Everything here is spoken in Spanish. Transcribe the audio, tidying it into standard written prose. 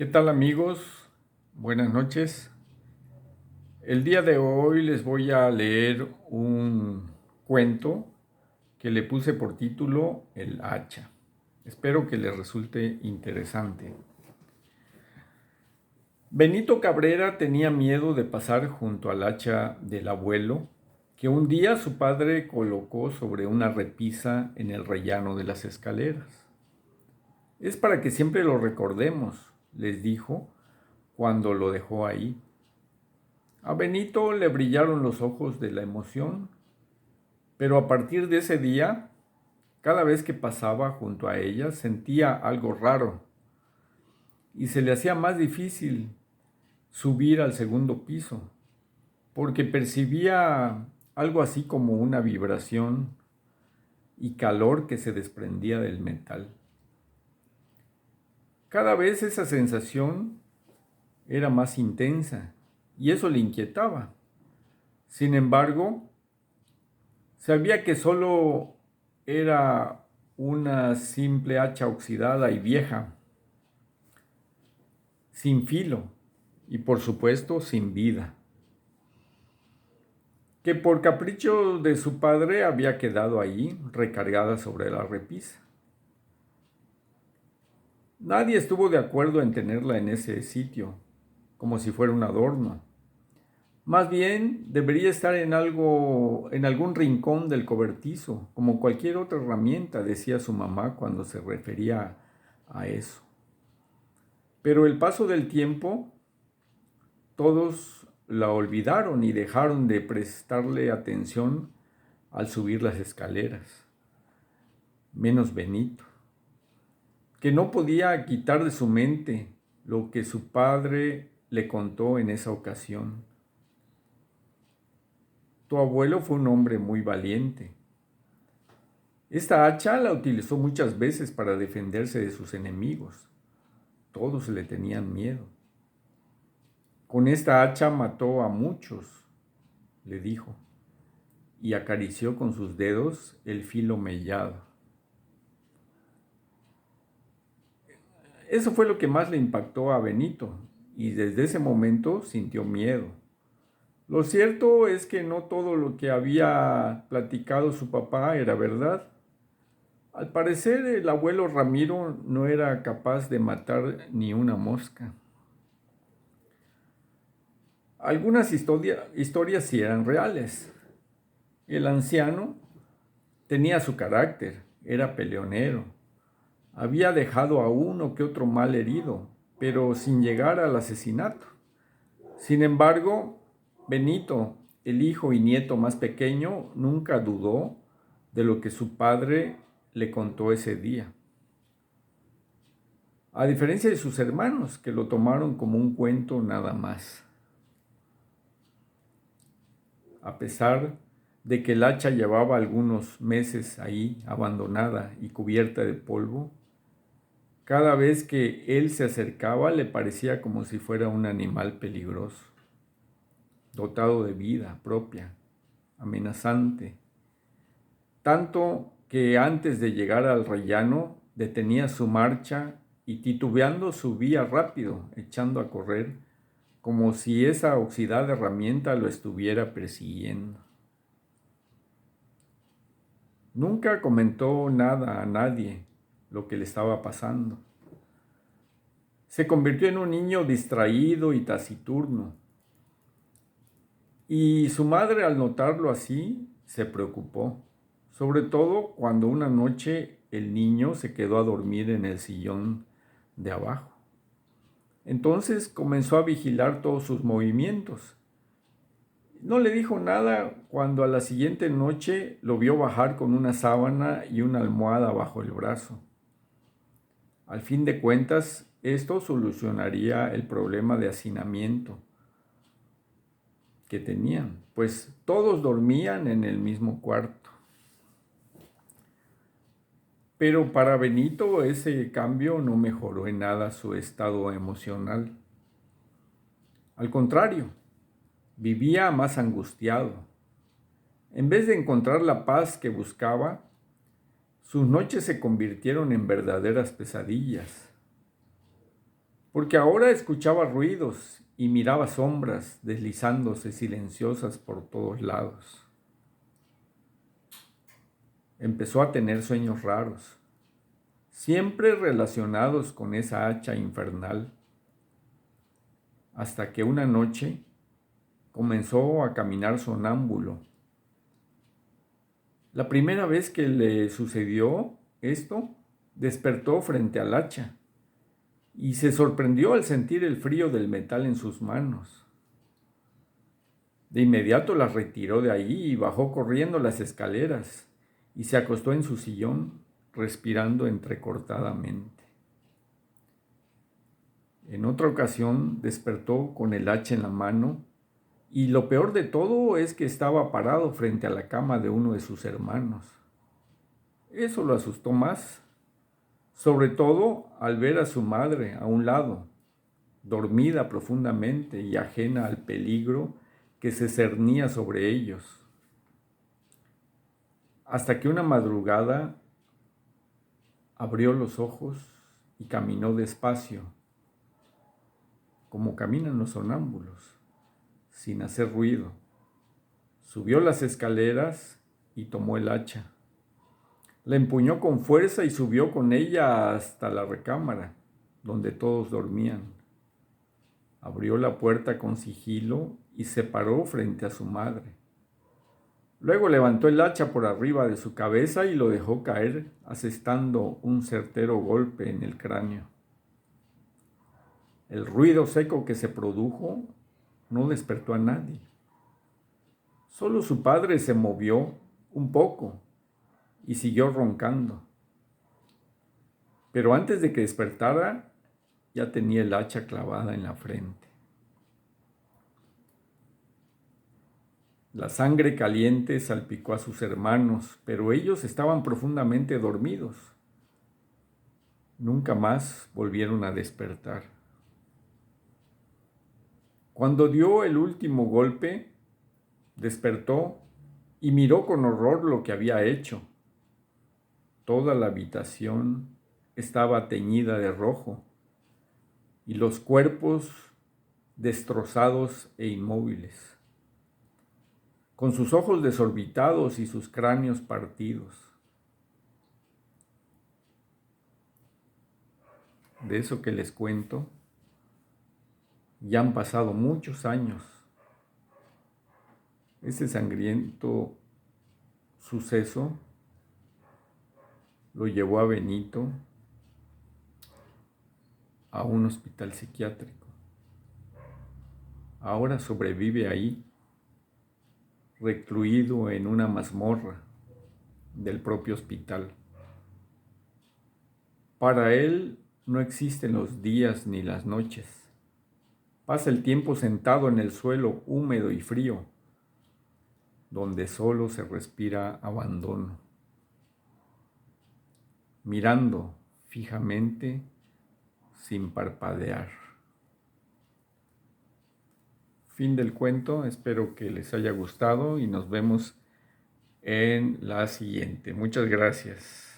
¿Qué tal amigos? Buenas noches. El día de hoy les voy a leer un cuento que le puse por título El hacha. Espero que les resulte interesante. Benito Cabrera tenía miedo de pasar junto al hacha del abuelo, que un día su padre colocó sobre una repisa en el rellano de las escaleras. Es para que siempre lo recordemos, les dijo cuando lo dejó ahí. A Benito le brillaron los ojos de la emoción, pero a partir de ese día, cada vez que pasaba junto a ella, sentía algo raro y se le hacía más difícil subir al segundo piso, porque percibía algo así como una vibración y calor que se desprendía del metal. Cada vez esa sensación era más intensa y eso le inquietaba. Sin embargo, sabía que solo era una simple hacha oxidada y vieja, sin filo y por supuesto sin vida, que por capricho de su padre había quedado allí recargada sobre la repisa. Nadie estuvo de acuerdo en tenerla en ese sitio, como si fuera un adorno. Más bien debería estar en algún rincón del cobertizo, como cualquier otra herramienta, decía su mamá cuando se refería a eso. Pero el paso del tiempo, todos la olvidaron y dejaron de prestarle atención al subir las escaleras, menos Benito, que no podía quitar de su mente lo que su padre le contó en esa ocasión. Tu abuelo fue un hombre muy valiente. Esta hacha la utilizó muchas veces para defenderse de sus enemigos. Todos le tenían miedo. Con esta hacha mató a muchos, le dijo, y acarició con sus dedos el filo mellado. Eso fue lo que más le impactó a Benito, y desde ese momento sintió miedo. Lo cierto es que no todo lo que había platicado su papá era verdad. Al parecer, el abuelo Ramiro no era capaz de matar ni una mosca. Algunas historias sí eran reales. El anciano tenía su carácter, era peleonero, había dejado a uno que otro mal herido, pero sin llegar al asesinato. Sin embargo, Benito, el hijo y nieto más pequeño, nunca dudó de lo que su padre le contó ese día. A diferencia de sus hermanos, que lo tomaron como un cuento nada más. A pesar de que el hacha llevaba algunos meses ahí abandonada y cubierta de polvo, cada vez que él se acercaba le parecía como si fuera un animal peligroso, dotado de vida propia, amenazante, tanto que antes de llegar al rellano detenía su marcha y titubeando subía rápido, echando a correr, como si esa oxidada herramienta lo estuviera persiguiendo. Nunca comentó nada a nadie lo que le estaba pasando. Se convirtió en un niño distraído y taciturno. Y su madre, al notarlo así, se preocupó, sobre todo cuando una noche el niño se quedó a dormir en el sillón de abajo. Entonces comenzó a vigilar todos sus movimientos. No le dijo nada cuando a la siguiente noche lo vio bajar con una sábana y una almohada bajo el brazo. Al fin de cuentas, esto solucionaría el problema de hacinamiento que tenían, pues todos dormían en el mismo cuarto. Pero para Benito ese cambio no mejoró en nada su estado emocional. Al contrario, vivía más angustiado. En vez de encontrar la paz que buscaba, sus noches se convirtieron en verdaderas pesadillas. porque ahora escuchaba ruidos y miraba sombras deslizándose silenciosas por todos lados. Empezó a tener sueños raros, siempre relacionados con esa hacha infernal, hasta que una noche comenzó a caminar sonámbulo. La primera vez que le sucedió esto, despertó frente al hacha y se sorprendió al sentir el frío del metal en sus manos. De inmediato la retiró de allí y bajó corriendo las escaleras y se acostó en su sillón, respirando entrecortadamente. En otra ocasión despertó con el hacha en la mano y lo peor de todo es que estaba parado frente a la cama de uno de sus hermanos. Eso lo asustó más, sobre todo al ver a su madre a un lado, dormida profundamente y ajena al peligro que se cernía sobre ellos. Hasta que una madrugada abrió los ojos y caminó despacio, como caminan los sonámbulos, sin hacer ruido. Subió las escaleras y tomó el hacha. La empuñó con fuerza y subió con ella hasta la recámara, donde todos dormían. Abrió la puerta con sigilo y se paró frente a su madre. Luego levantó el hacha por arriba de su cabeza y lo dejó caer, asestando un certero golpe en el cráneo. El ruido seco que se produjo no despertó a nadie. Solo su padre se movió un poco y siguió roncando. Pero antes de que despertara, ya tenía el hacha clavada en la frente. La sangre caliente salpicó a sus hermanos, pero ellos estaban profundamente dormidos. Nunca más volvieron a despertar. Cuando dio el último golpe, despertó y miró con horror lo que había hecho. Toda la habitación estaba teñida de rojo y los cuerpos destrozados e inmóviles, con sus ojos desorbitados y sus cráneos partidos. De eso que les cuento, ya han pasado muchos años. Ese sangriento suceso lo llevó a Benito a un hospital psiquiátrico. Ahora sobrevive ahí, recluido en una mazmorra del propio hospital. Para él no existen los días ni las noches. Pasa el tiempo sentado en el suelo húmedo y frío, donde solo se respira abandono, mirando fijamente sin parpadear. Fin del cuento, espero que les haya gustado y nos vemos en la siguiente. Muchas gracias.